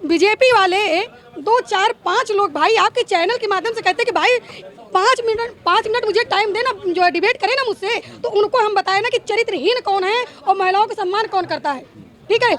BJP वाले 2 4 5 लोग भाई आपके चैनल के माध्यम से कहते हैं कि भाई 5 मिनट मुझे टाइम देना, जो है डिबेट करें ना मुझसे, तो उनको हम बताएं ना कि चरित्रहीन कौन है और महिलाओं का सम्मान कौन करता है। ठीक है,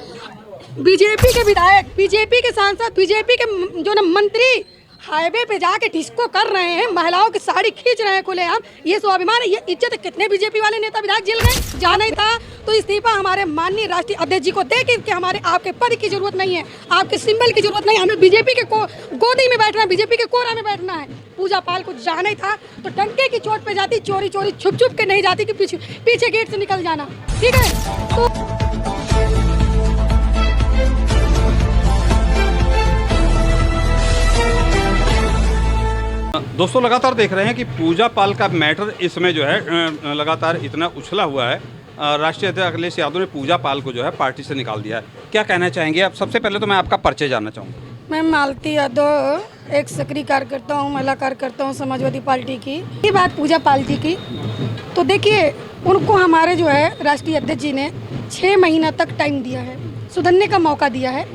बीजेपी के विधायक, बीजेपी के सांसद, बीजेपी के जो ना मंत्री हाईवे पे जाके डिस्को कर रहे हैं, महिलाओं की साड़ी खींच रहे हैं खुलेआम। ये स्वाभिमान है, ये इज्जत। कितने बीजेपी वाले नेता विधायक जेल गए, जाना ही था तो इस्तीफा हमारे माननीय राष्ट्रीय अध्यक्ष जी को दे कि हमारे आपके पद की जरूरत नहीं है, आपके सिंबल की जरूरत नहीं है, हमें बीजेपी के गोदी में बैठना है, बीजेपी के कोरा में बैठना है। पूजा पाल को जाना ही था तो डंके की चोट पे जाती, चोरी चोरी छुप छुप के नहीं जाती कि पीछे गेट से निकल जाना। ठीक है, तो दोस्तों लगातार देख रहे हैं कि पूजा पाल का मैटर इसमें जो है लगातार इतना उछला हुआ है। राष्ट्रीय अध्यक्ष अखिलेश यादव ने पूजा पाल को जो है पार्टी से निकाल दिया है। क्या कहना चाहेंगे आप? सबसे पहले तो मैं आपका परिचय जानना चाहूँगा। मैं मालती यादव, एक सक्रिय कार्यकर्ता हूँ, महिला कार्यकर्ता हूँ समाजवादी पार्टी की। ये बात पूजा पाल जी की, तो देखिए उनको हमारे जो है राष्ट्रीय अध्यक्ष जी ने 6 महीना तक टाइम दिया है, सुधरने का मौका दिया है।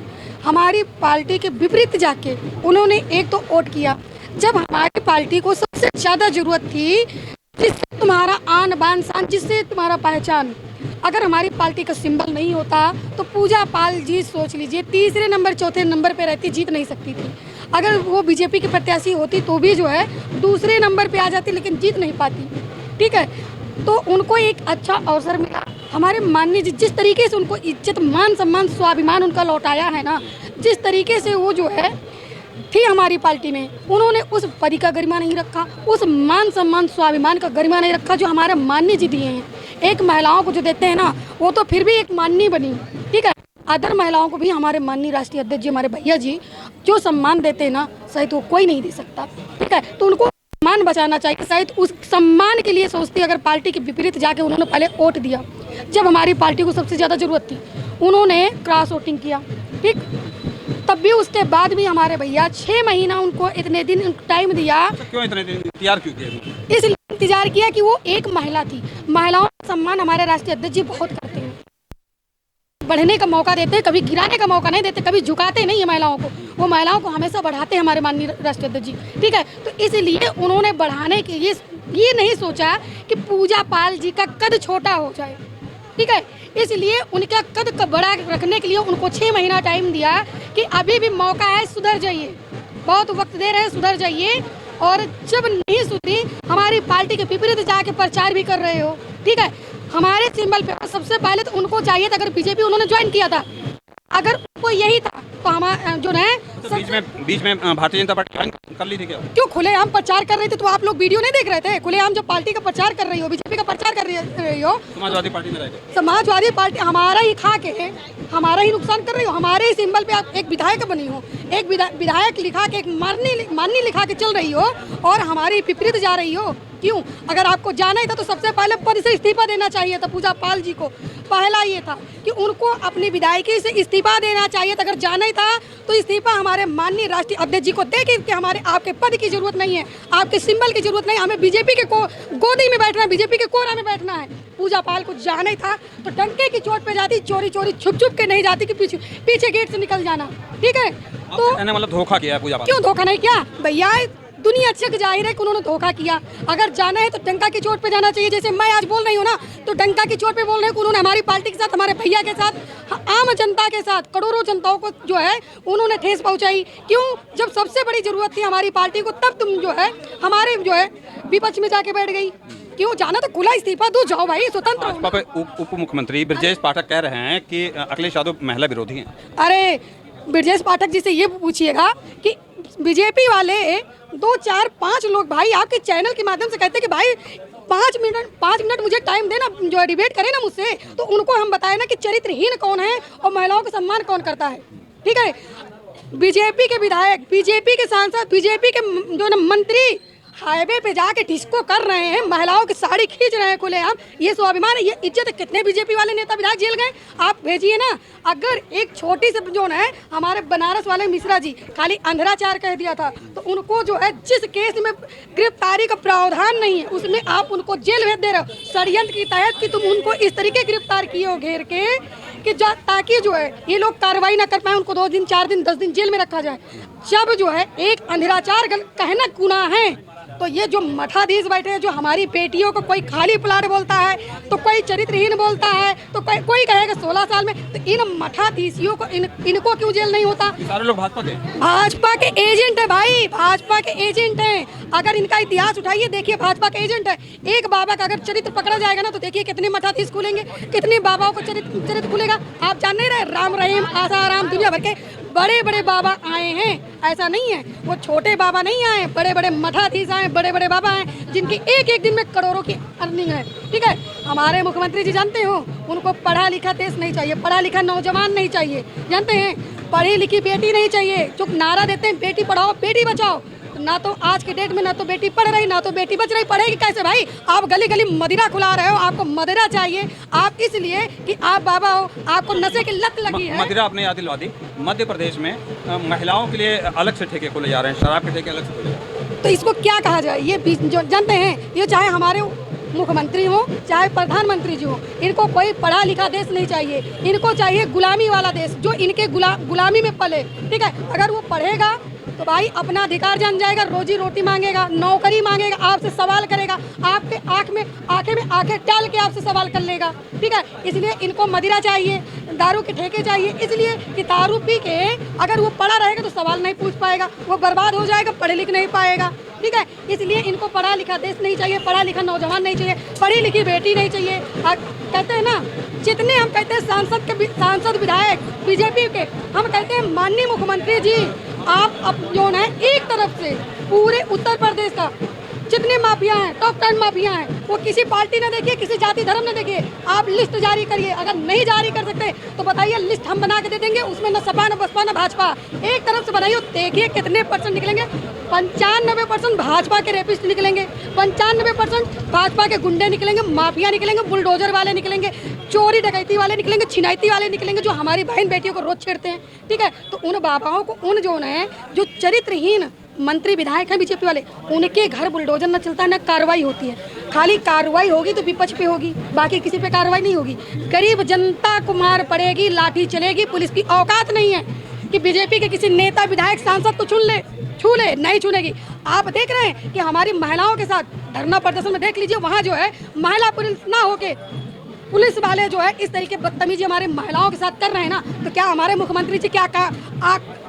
हमारी पार्टी के विपरीत जाके उन्होंने एक तो वोट किया, जब हमारी पार्टी को सबसे ज़्यादा ज़रूरत थी, जिससे तुम्हारा आन बान शान, जिससे तुम्हारा पहचान, अगर हमारी पार्टी का सिंबल नहीं होता तो पूजा पाल जी सोच लीजिए तीसरे नंबर चौथे नंबर पे रहती, जीत नहीं सकती थी। अगर वो बीजेपी की प्रत्याशी होती तो भी जो है दूसरे नंबर पे आ जाती, लेकिन जीत नहीं पाती। ठीक है, तो उनको एक अच्छा अवसर मिला। हमारे माननीय जी जिस तरीके से उनको इज्जत, मान सम्मान, स्वाभिमान उनका लौटाया है ना, जिस तरीके से वो जो है थी हमारी पार्टी में, उन्होंने उस पद का गरिमा नहीं रखा, उस मान सम्मान स्वाभिमान का गरिमा नहीं रखा जो हमारे माननीय जी दिए हैं। एक महिलाओं को जो देते हैं ना, वो तो फिर भी एक माननीय बनी। ठीक है, अदर महिलाओं को भी हमारे माननीय राष्ट्रीय अध्यक्ष जी, हमारे भैया जी जो सम्मान देते हैं ना, शायद वो कोई नहीं दे सकता। ठीक है, तो उनको सम्मान बचाना चाहिए। शायद उस सम्मान के लिए सोचती, अगर पार्टी के विपरीत जाके उन्होंने पहले वोट दिया, जब हमारी पार्टी को सबसे ज़्यादा ज़रूरत थी, उन्होंने क्रॉस वोटिंग किया। ठीक, तब भी उसके बाद भी हमारे भैया 6 महीना उनको इतने दिन टाइम दिया। क्यों इतने दिन इंतजार क्यों किया? इसलिए इंतजार किया कि वो एक महिला थी। महिलाओं का सम्मान हमारे राष्ट्रीय अध्यक्ष जी बहुत करते हैं, बढ़ने का मौका देते हैं, कभी गिराने का मौका नहीं देते, कभी झुकाते नहीं है महिलाओं को। वो महिलाओं को हमेशा बढ़ाते हैं हमारे माननीय राष्ट्रीय अध्यक्ष जी। ठीक है, तो इसलिए उन्होंने बढ़ाने के लिए ये नहीं सोचा कि पूजा पाल जी का कद छोटा हो जाए। ठीक है, इसलिए उनका कद बड़ा रखने के लिए उनको 6 महीना टाइम दिया कि अभी भी मौका है, सुधर जाइए, बहुत वक्त दे रहे हैं, सुधर जाइए। और जब नहीं सुधरी, हमारी पार्टी के विपरीत जाके प्रचार भी कर रहे हो। ठीक है, हमारे सिंबल पे सबसे पहले तो उनको चाहिए था, अगर बीजेपी उन्होंने ज्वाइन किया था, अगर उनको यही था तो हमारा जो है तो बीच में भारतीय जनता पार्टी ज्वाइन कर ली थी क्या? क्यों खुलेआम प्रचार कर रहे थे? तो आप लोग वीडियो नहीं देख रहे थे? खुलेआम जो पार्टी का प्रचार कर रही हो, बीजेपी का प्रचार कर रही हो, समाजवादी पार्टी में रहेगा। समाजवादी पार्टी हमारा ही खा के हमारा ही नुकसान कर रही हो। हमारे ही सिंबल पे आप एक विधायक बनी हो, एक विधायक लिखा के, एक माननी लिखा के चल रही हो और हमारी विपरीत जा रही हो। क्यों? अगर आपको जाना ही था तो सबसे पहले पद से इस्तीफा देना चाहिए था पूजा पाल जी को। पहला ये था कि उनको अपनी विधायकी से इस्तीफा देना चाहिए था। अगर जाना ही था तो इस्तीफा हमारे माननीय राष्ट्रीय अध्यक्ष जी को दे कि हमारे आपके पद की जरूरत नहीं है, आपके सिंबल की जरूरत नहीं है, हमें बीजेपी के गोदी में बैठना है, बीजेपी के कोरा में बैठना है। पूजा पाल को जाना ही था तो डंके की चोट पे जाती, चोरी चोरी छुप छुप के नहीं जाती कि पीछे गेट से निकल जाना। ठीक है, तो मतलब धोखा किया पूजा पाल? क्यों धोखा नहीं किया भैया? दुनिया अच्छे जाहिर है कि उन्होंने धोखा किया। अगर जाना है तो डंका की चोट पे जाना चाहिए। जैसे मैं आज बोल रही हूँ ना, तो डंका की चोट पे बोल रहे हैं कि उन्होंने हमारी पार्टी के साथ, हमारे भैया के साथ, आम जनता के साथ, करोड़ों जनताओं को जो है उन्होंने ठेस पहुंचाई। क्यों? जब सबसे बड़ी जरूरत थी हमारी पार्टी को, तब तुम जो है हमारे जो है विपक्ष में जाके बैठ गई। क्यों? जाना तो खुला इस्तीफा दो, जाओ भाई, स्वतंत्र। उप मुख्यमंत्री ब्रजेश पाठक कह रहे हैं कि अखिलेश यादव महिला विरोधी हैं। अरे ब्रजेश पाठक जी से ये पूछिएगा कि बीजेपी वाले 2 4 5 लोग भाई आपके चैनल के माध्यम से कहते हैं कि भाई 5 मिनट मुझे टाइम देना, जो है डिबेट करें ना मुझसे, तो उनको हम बताएं ना कि चरित्रहीन कौन है और महिलाओं का सम्मान कौन करता है। ठीक है, बीजेपी के विधायक, बीजेपी के सांसद, बीजेपी के जो ना मंत्री हाईवे पे जाके डिस्को कर रहे हैं, महिलाओं की साड़ी खींच रहे हैं खुलेआम। ये स्वाभिमान है, ये इज्जत। कितने बीजेपी वाले नेता विधायक जेल गए, आप भेजिए ना। अगर एक छोटी से जो है हमारे बनारस वाले मिश्रा जी खाली अंधराचार कह दिया था, तो उनको जो है जिस केस में गिरफ्तारी का प्रावधान नहीं है, उसमें आप उनको जेल भेज दे रहे हो षड्यंत्र के तहत कि तुम उनको इस तरीके गिरफ्तार किए हो घेर के कि ताकि जो है ये लोग कार्रवाई ना कर पाए, उनको 2 दिन 4 दिन 10 दिन जेल में रखा जाए। जब जो है एक अंधराचार कहना गुनाह है, तो ये जो मठाधीश बैठे हैं, जो हमारी बेटियों को कोई खाली प्लाट बोलता है, तो कोई चरित्रहीन बोलता है, तो कोई कहेगा 16 साल में, तो इन मठाधीशियों को इनको क्यों जेल नहीं होता? सारे लोग भाजपा के एजेंट है भाई, भाजपा के एजेंट हैं। अगर इनका इतिहास उठाइए, देखिए भाजपा के एजेंट है। एक बाबा का अगर चरित्र पकड़ा जाएगा ना, तो देखिए कितने मठाधीश खुलेंगे, कितने बाबाओं को चरित्र खुलेगा। आप जान नहीं रहे, राम रहीम आसाराम दुनिया भर के बड़े बड़े बाबा आए हैं, ऐसा नहीं है। वो छोटे बाबा नहीं आए, बड़े बड़े मठाधीश आए, बड़े बड़े बाबा आए, जिनकी एक एक दिन में करोड़ों की अर्निंग है। ठीक है, हमारे मुख्यमंत्री जी जानते हो, उनको पढ़ा लिखा देश नहीं चाहिए, पढ़ा लिखा नौजवान नहीं चाहिए, जानते हैं, पढ़ी लिखी बेटी नहीं चाहिए। जो नारा देते हैं बेटी पढ़ाओ बेटी बचाओ, ना तो आज के डेट में ना तो बेटी पढ़ रही, ना तो बेटी बच रही। पढ़ेगी कैसे भाई? आप गली गली मदिरा खुला रहे हो, आपको मदिरा चाहिए, आप इसलिए कि आप बाबा हो, आपको नशे की लत लगी है। मदिरा आपने याद दिलवा दी। मध्य प्रदेश में महिलाओं के लिए अलग से ठेके खोले जा रहे हैं, शराब के ठेके अलग से खोले जा रहे हैं। तो इसको क्या कहा जाए? ये जो जानते हैं, ये चाहे हमारे मुख्यमंत्री हो चाहे प्रधानमंत्री जी हो, इनको कोई पढ़ा लिखा देश नहीं चाहिए। इनको चाहिए गुलामी वाला देश, जो इनके गुलामी में पले। ठीक है, अगर वो पढ़ेगा तो भाई अपना अधिकार जान जाएगा, रोजी रोटी मांगेगा, नौकरी मांगेगा, आपसे सवाल करेगा, आपके आंखें में आंखें डाल के आपसे सवाल कर लेगा। ठीक है, इसलिए इनको मदिरा चाहिए, दारू के ठेके चाहिए, इसलिए कि दारू पी के अगर वो पढ़ा रहेगा तो सवाल नहीं पूछ पाएगा, वो बर्बाद हो जाएगा, पढ़े लिख नहीं पाएगा। ठीक है, इसलिए इनको पढ़ा लिखा देश नहीं चाहिए, पढ़ा लिखा नौजवान नहीं चाहिए, पढ़ी लिखी बेटी नहीं चाहिए। कहते हैं ना, जितने हम कहते हैं सांसद विधायक बीजेपी के, हम कहते हैं माननीय मुख्यमंत्री जी, आप अब जो है एक तरफ से पूरे उत्तर प्रदेश का जितने माफिया हैं, टॉप 10 माफिया हैं, वो किसी पार्टी ने देखिए, किसी जाति धर्म ने देखिए, आप लिस्ट जारी करिए। अगर नहीं जारी कर सकते तो बताइए, लिस्ट हम बना के दे देंगे, उसमें न सपा न बसपा न भाजपा, एक तरफ से बनाइए। देखिए कितने % निकलेंगे, 95% भाजपा के रेपिस्ट निकलेंगे, 95% भाजपा के गुंडे निकलेंगे, माफिया निकलेंगे, बुलडोजर वाले निकलेंगे, चोरी डकैती वाले निकलेंगे, छिनैती वाले निकलेंगे, जो हमारी बहन बेटियों को रोज छेड़ते हैं। ठीक है, तो उन बाबाओं को, उन जो है जो चरित्रहीन मंत्री विधायक हैं बीजेपी वाले, उनके घर बुलडोजर न चलता है, न कार्रवाई होती है। खाली कार्रवाई होगी तो विपक्ष पे होगी, बाकी किसी पे कार्रवाई नहीं होगी। गरीब जनता को मार पड़ेगी, लाठी चलेगी, पुलिस की औकात नहीं है कि बीजेपी के किसी नेता विधायक सांसद को छू ले, नहीं छूनेगी। आप देख रहे हैं कि हमारी महिलाओं के साथ धरना प्रदर्शन में देख लीजिए, वहाँ जो है महिला पुलिस ना होके पुलिस वाले जो है इस तरीके बदतमीजी हमारे महिलाओं के साथ कर रहे हैं ना, तो क्या हमारे मुख्यमंत्री जी क्या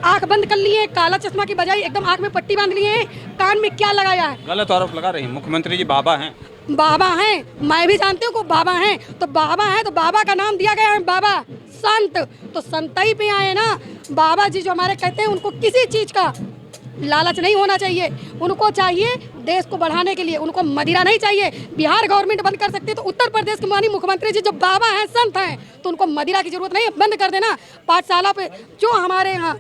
आंख बंद कर लिए, काला चश्मा की बजाय एकदम आंख में पट्टी बांध लिए हैं, कान में क्या लगाया है? गलत आरोप लगा रही हैं। मुख्यमंत्री जी बाबा हैं, बाबा हैं, मैं भी जानती हूँ को बाबा हैं, तो बाबा हैं तो बाबा का नाम दिया गया है बाबा, संत, तो संतई पे आए ना। बाबा जी जो हमारे कहते हैं, उनको किसी चीज का लालच नहीं होना चाहिए, उनको चाहिए देश को बढ़ाने के लिए, उनको मदिरा नहीं चाहिए। बिहार गवर्नमेंट बंद कर सकती है, तो उत्तर प्रदेश के माननीय मुख्यमंत्री जी जो बाबा हैं, संत हैं, तो उनको मदिरा की जरूरत नहीं है, बंद कर देना। पाठशाला पे जो हमारे यहाँ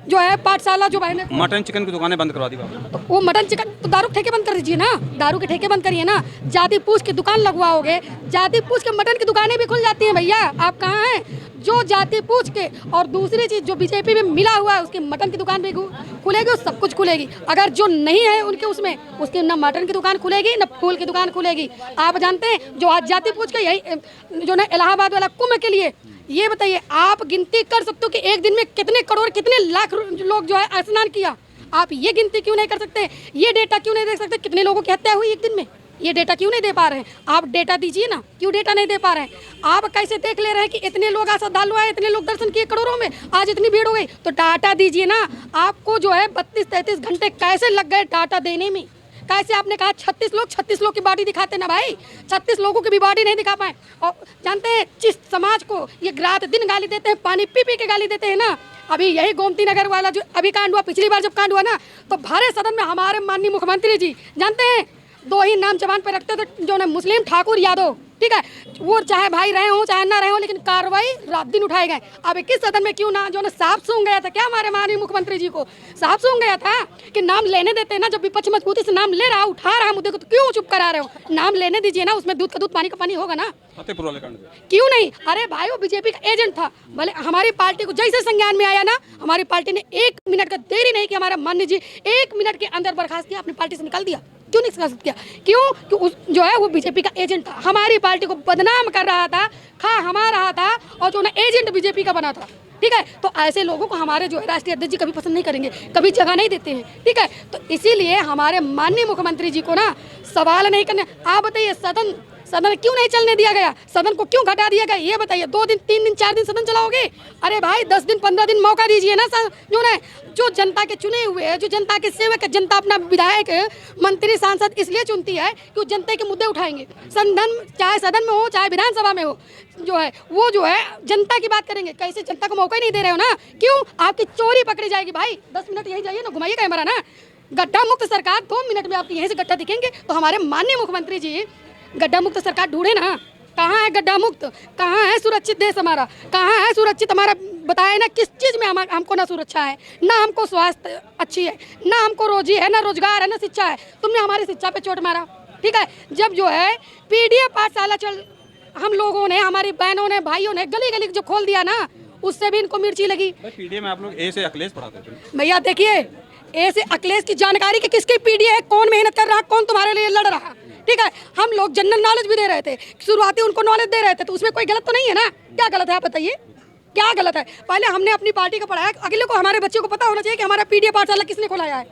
जो है पाठशाला जो बहने मटन चिकन की दुकानें बंद करवा दी बाबा, तो वो मटन चिकन तो दारू के ठेके बंद कर दीजिए ना, दारू के ठेके बंद करिए ना, जाति पूछ की दुकान लगवाओगे, जाति पूछ के मटन की दुकानें भी खुल जाती हैं भैया। आप कहाँ हैं? जो जाति पूछ के, और दूसरी चीज जो बीजेपी में मिला हुआ है, उसकी मटन की दुकान भी खुलेगी, सब कुछ खुलेगी। अगर जो नहीं है उनके उसमें, उसकी न मटन की दुकान खुलेगी न फूल की दुकान खुलेगी। आप जानते हैं जो आज जाति पूछ के यही जो ना इलाहाबाद वाला कुंभ के लिए, ये बताइए आप गिनती कर सकते हो कि एक दिन में कितने करोड़ कितने लाख लोग जो है स्नान किया? आप ये गिनती क्यों नहीं कर सकते? ये डेटा क्यों नहीं देख सकते कितने लोगों की हत्या हुई एक दिन में? ये डेटा क्यों नहीं दे पा रहे हैं? आप डेटा दीजिए ना, क्यों डेटा नहीं दे पा रहे हैं? आप कैसे देख ले रहे हैं कि इतने लोग आज श्रद्धालु आए, इतने लोग दर्शन किए करोड़ों में, आज इतनी भीड़ हो गई? तो डाटा दीजिए ना। आपको जो है 32-33 घंटे कैसे लग गए डाटा देने में? कैसे आपने कहा 36 लोग की बॉडी दिखाते ना भाई, 36 लोगों की भी बॉडी नहीं दिखा पाए। और जानते हैं जिस समाज को ये रात दिन गाली देते हैं, पानी पी पी के गाली देते हैं ना, अभी यही गोमती नगर वाला जो अभी कांड हुआ, पिछली बार जब कांड हुआ ना, तो भारत सदन में हमारे माननीय मुख्यमंत्री जी जानते हैं 2 ही नाम जबान पर रखते थे, जो ना मुस्लिम ठाकुर यादव। ठीक है, वो चाहे भाई रहे हो चाहे ना रहे हो, लेकिन कार्रवाई रात दिन उठाए गए। अब किस सदन में क्यों ना जो ना साफ सूंघ गया था क्या हमारे माननीय मुख्यमंत्री जी को? साफ सूंघ गया था कि नाम लेने देते हैं ना, जब विपक्ष मजबूती से नाम ले रहा, उठा रहा मुद्दे को, तो क्यों चुप करा रहे हो? नाम लेने दीजिए ना, उसमें दूध का दूध पानी का पानी होगा ना। क्यों नहीं? अरे भाई वो बीजेपी का एजेंट था, भले हमारी पार्टी को जैसे संज्ञान में आया ना, हमारी पार्टी ने 1 मिनट का देरी नहीं किया, हमारा माननीय जी 1 मिनट के अंदर बर्खास्त किया, अपनी पार्टी से निकाल दिया। क्यों नहीं निकाल किया? क्यों? कि उस जो है वो बीजेपी का एजेंट था, हमारी पार्टी को बदनाम कर रहा था, खा हमा रहा था और जो ना एजेंट बीजेपी का बना था। ठीक है, तो ऐसे लोगों को हमारे जो है राष्ट्रीय अध्यक्ष जी कभी पसंद नहीं करेंगे, कभी जगह नहीं देते हैं। ठीक है, तो इसीलिए हमारे माननीय मुख्यमंत्री जी को ना सवाल नहीं करने। आप बताइए सदन क्यों नहीं चलने दिया गया, सदन को क्यों घटा दिया गया, ये बताइए। 2 दिन 3 दिन 4 दिन सदन चलाओगे? अरे भाई 10 दिन 15 दिन मौका दीजिए ना। जो ना जो जनता के चुने हुए हैं, जो जनता के सेवक है, जनता अपना विधायक मंत्री सांसद इसलिए चुनती है कि वो जनता के मुद्दे उठाएंगे। चाहे सदन में हो चाहे विधानसभा में हो, जो है वो जो है जनता की बात करेंगे। कैसे जनता को मौका ही नहीं दे रहे हो ना? क्यों? आपकी चोरी पकड़ी जाएगी भाई। 10 मिनट यही जाइए ना, घुमाइए कैमरा ना। गड्ढा मुक्त सरकार 2 मिनट में आपकी यहीं से गड्ढा दिखेंगे। तो हमारे माननीय मुख्यमंत्री जी गड्ढा मुक्त सरकार ढूंढे ना। कहाँ है गड्ढा मुक्त, कहाँ है सुरक्षित देश हमारा, कहाँ है सुरक्षित हमारा? बताए ना किस चीज़ में हमको ना सुरक्षा है, ना हमको स्वास्थ्य अच्छी है, ना हमको रोजी है, ना रोजगार है, ना शिक्षा है। तुमने हमारी शिक्षा पे चोट मारा। ठीक है, जब जो है पीडीएफ पाठशाला हम लोगों ने, हमारी बहनों ने, भाइयों ने गली गली जो खोल दिया ना, उससे भी इनको मिर्ची लगी। पीडीएफ में आप लोग ए से अखिलेश पढ़ाते थे भैया। देखिए ए से अखिलेश की जानकारी कि किसकी पीडीएफ है, कौन मेहनत कर रहा, कौन तुम्हारे लिए लड़ रहा। ठीक है, हम लोग जनरल नॉलेज भी दे रहे थे, शुरुआती उनको नॉलेज दे रहे थे, तो उसमें कोई गलत तो नहीं है ना? क्या गलत है आप बताइए, क्या गलत है? पहले हमने अपनी पार्टी को पढ़ाया, अगले को हमारे बच्चे को पता होना चाहिए कि हमारा पीडीएफ पाठशाला किसने खोलाया है,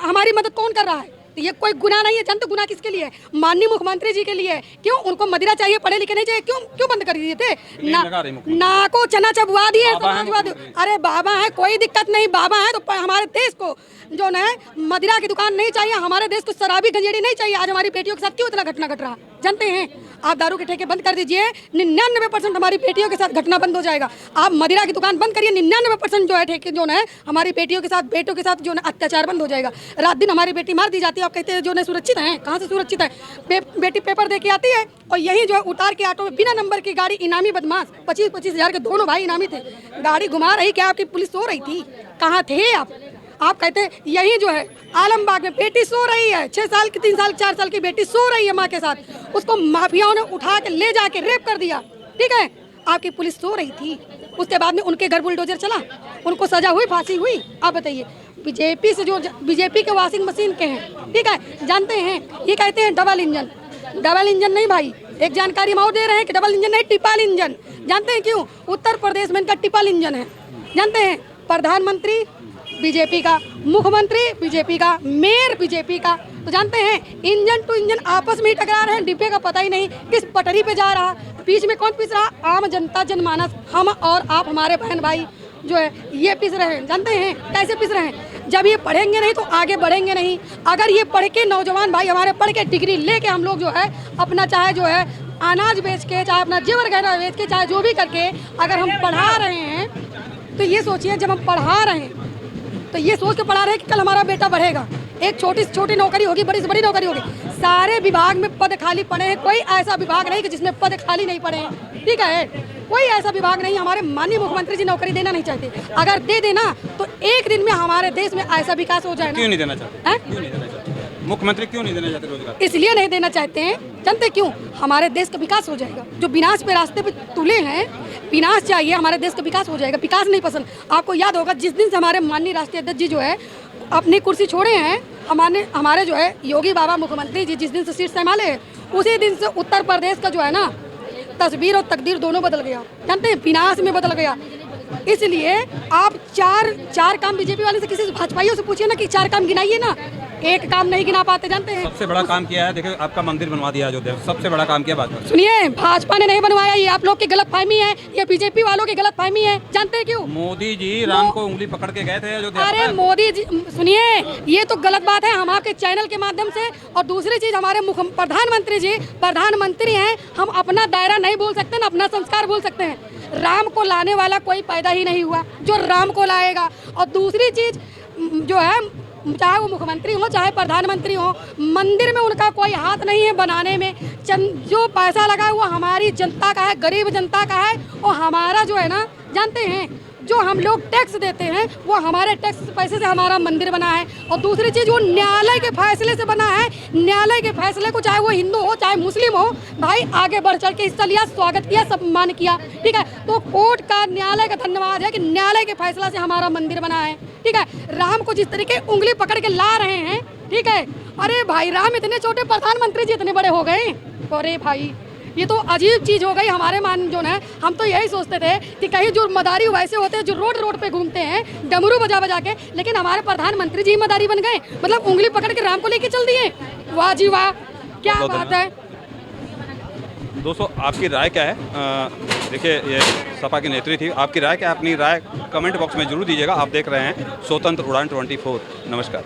हमारी मदद कौन कर रहा है। तो ये कोई गुनाह नहीं है। जनता गुनाह किसके लिए है? माननीय मुख्यमंत्री जी के लिए। क्यों? उनको मदिरा चाहिए, पढ़े लिखे नहीं चाहिए। क्यों बंद कर दिए थे? ना को चना चबुआ दिए, समाजवाद। अरे बाबा है, कोई दिक्कत नहीं, बाबा है। तो हमारे देश को जो ना मदिरा की दुकान नहीं चाहिए, हमारे देश को शराबी गंजेड़ी नहीं चाहिए। आज हमारी बेटियों के साथ क्यों इतना घटना घट रहा जानते हैं? आप दारू के ठेके बंद कर दीजिए, 99% हमारी बेटियों के साथ घटना बंद हो जाएगा। आप मदिरा की दुकान बंद करिए, 99% जो है ठेके जो है हमारी बेटियों के साथ, बेटों के साथ जो है अत्याचार बंद हो जाएगा। रात दिन हमारी बेटी मार दी जाती है, आप कहते हैं जो है सुरक्षित है। कहाँ से सुरक्षित है? बेटी पेपर दे के आती है और यही जो है उतार के ऑटो में बिना नंबर की गाड़ी, इनामी बदमाश 25-25 हज़ार के दोनों भाई इनामी थे, गाड़ी घुमा रही। क्या आपकी पुलिस सो रही थी? कहाँ थे आप कहते हैं यही जो है आलमबाग में बेटी सो रही है, 6 साल की, 3 साल 4 साल की बेटी सो रही है माँ के साथ, उसको माफियाओं ने उठा के ले जाके रेप कर दिया। ठीक है, आपकी पुलिस सो रही थी। उसके बाद में उनके घर बुलडोजर चला, उनको सजा हुई, फांसी हुई। आप बताइए, बीजेपी से जो बीजेपी के वॉशिंग मशीन के हैं, ठीक है, जानते हैं ये कहते हैं डबल इंजन। डबल इंजन नहीं भाई, एक जानकारी हम और दे रहे हैं कि डबल इंजन नहीं, ट्रिपल इंजन। जानते हैं क्यों? उत्तर प्रदेश में इनका ट्रिपल इंजन है। जानते हैं, प्रधानमंत्री बीजेपी का, मुख्यमंत्री बीजेपी का, मेयर बीजेपी का। तो जानते हैं इंजन टू इंजन आपस में ही टकरा रहे हैं, डिब्बे का पता ही नहीं किस पटरी पे जा रहा, बीच में कौन पिस रहा? आम जनता, जनमानस, हम और आप, हमारे बहन भाई जो है ये पिस रहे हैं। जानते हैं कैसे पिस रहे हैं? जब ये पढ़ेंगे नहीं तो आगे बढ़ेंगे नहीं। अगर ये पढ़ के नौजवान भाई हमारे पढ़ के डिग्री लेके हम लोग जो है अपना चाहे जो है अनाज बेच के, चाहे अपना जेवर गहना बेच के, चाहे जो भी करके अगर हम पढ़ा रहे हैं, तो ये सोचिए जब हम पढ़ा रहे हैं तो ये सोच के पढ़ा रहे हैं कि कल हमारा बेटा बढ़ेगा, एक छोटी से छोटी नौकरी होगी, बड़ी से बड़ी नौकरी होगी। सारे विभाग में पद खाली पड़े हैं, कोई ऐसा विभाग नहीं कि जिसमें पद खाली नहीं पड़े हैं। ठीक है, कोई ऐसा विभाग नहीं। हमारे माननीय मुख्यमंत्री जी नौकरी देना नहीं चाहते। अगर दे देना तो एक दिन में हमारे देश में ऐसा विकास हो जाए। क्यों नहीं देना चाहते? क्यों नहीं देना चाहते मुख्यमंत्री? क्यों नहीं देना चाहते रोजगार? इसलिए नहीं देना चाहते हैं, जानते क्यों? हमारे देश का विकास हो जाएगा। जो विनाश पे रास्ते पे तुले हैं, विनाश चाहिए, हमारे देश का विकास हो जाएगा। विकास नहीं पसंद। आपको याद होगा जिस दिन से हमारे माननीय राष्ट्रीय अध्यक्ष जी जो है अपनी कुर्सी छोड़े हैं, हमारे जो है योगी बाबा मुख्यमंत्री जी जिस दिन से सीट संभाले हैं, उसी दिन से उत्तर प्रदेश का जो है ना तस्वीर और तकदीर दोनों बदल गया। जानते हैं, विनाश में बदल गया। इसलिए आप चार काम बीजेपी वाले से, किसी से भाजपाइयों से पूछिए ना कि 4 काम गिनाइए ना, एक काम नहीं गिना पाते। जानते हैं सबसे बड़ा काम किया है, देखिए आपका मंदिर बनवा दिया अयोध्या, सबसे बड़ा काम किया भाजपा। सुनिए, भाजपा ने नहीं बनवाया, ये आप लोग की गलतफहमी है, ये बीजेपी वालों की गलतफहमी है। जानते हैं क्यों? मोदी जी राम को उंगली पकड़ के गए थे अयोध्या। अरे मोदी जी, सुनिए, ये तो गलत बात है। हम आपके चैनल के माध्यम से, और दूसरी चीज हमारे प्रधानमंत्री जी प्रधानमंत्री हैं, हम अपना दायरा नहीं बोल सकते ना अपना संस्कार बोल सकते हैं। राम को लाने वाला कोई पैदा ही नहीं हुआ जो राम को लाएगा। और दूसरी चीज जो है, चाहे वो मुख्यमंत्री हो चाहे प्रधानमंत्री हो, मंदिर में उनका कोई हाथ नहीं है बनाने में। जो पैसा लगा वो हमारी जनता का है, गरीब जनता का है। और हमारा जो है ना, जानते हैं जो हम लोग टैक्स देते हैं वो हमारे टैक्स पैसे से हमारा मंदिर बना है। और दूसरी चीज़ वो न्यायालय के फैसले से बना है। न्यायालय के फैसले को चाहे वो हिंदू हो चाहे मुस्लिम हो, भाई आगे बढ़ चढ़ के हिस्सा लिया, स्वागत किया, सम्मान किया। ठीक है, तो कोर्ट का, न्यायालय का धन्यवाद है कि न्यायालय के फैसला से हमारा मंदिर बना है। ठीक है, राम को जिस तरीके उंगली पकड़ के ला रहे हैं, ठीक है, अरे भाई राम इतने छोटे, प्रधानमंत्री जी इतने बड़े हो गए। अरे भाई ये तो अजीब चीज़ हो गई हमारे मान जो है। हम तो यही सोचते थे कि कहीं जो मदारी वैसे होते हैं जो रोड रोड पे घूमते हैं डमरू बजा बजा के, लेकिन हमारे प्रधानमंत्री जी मदारी बन गए, मतलब उंगली पकड़ के राम को लेके चल दिए। वाह जी वाह, क्या बहुत बात है। दोस्तों आपकी राय क्या है? देखिए ये सपा की नेत्री थी, आपकी राय क्या है? अपनी राय कमेंट बॉक्स में जरूर दीजिएगा। आप देख रहे हैं स्वतंत्र उड़ान 24। नमस्कार।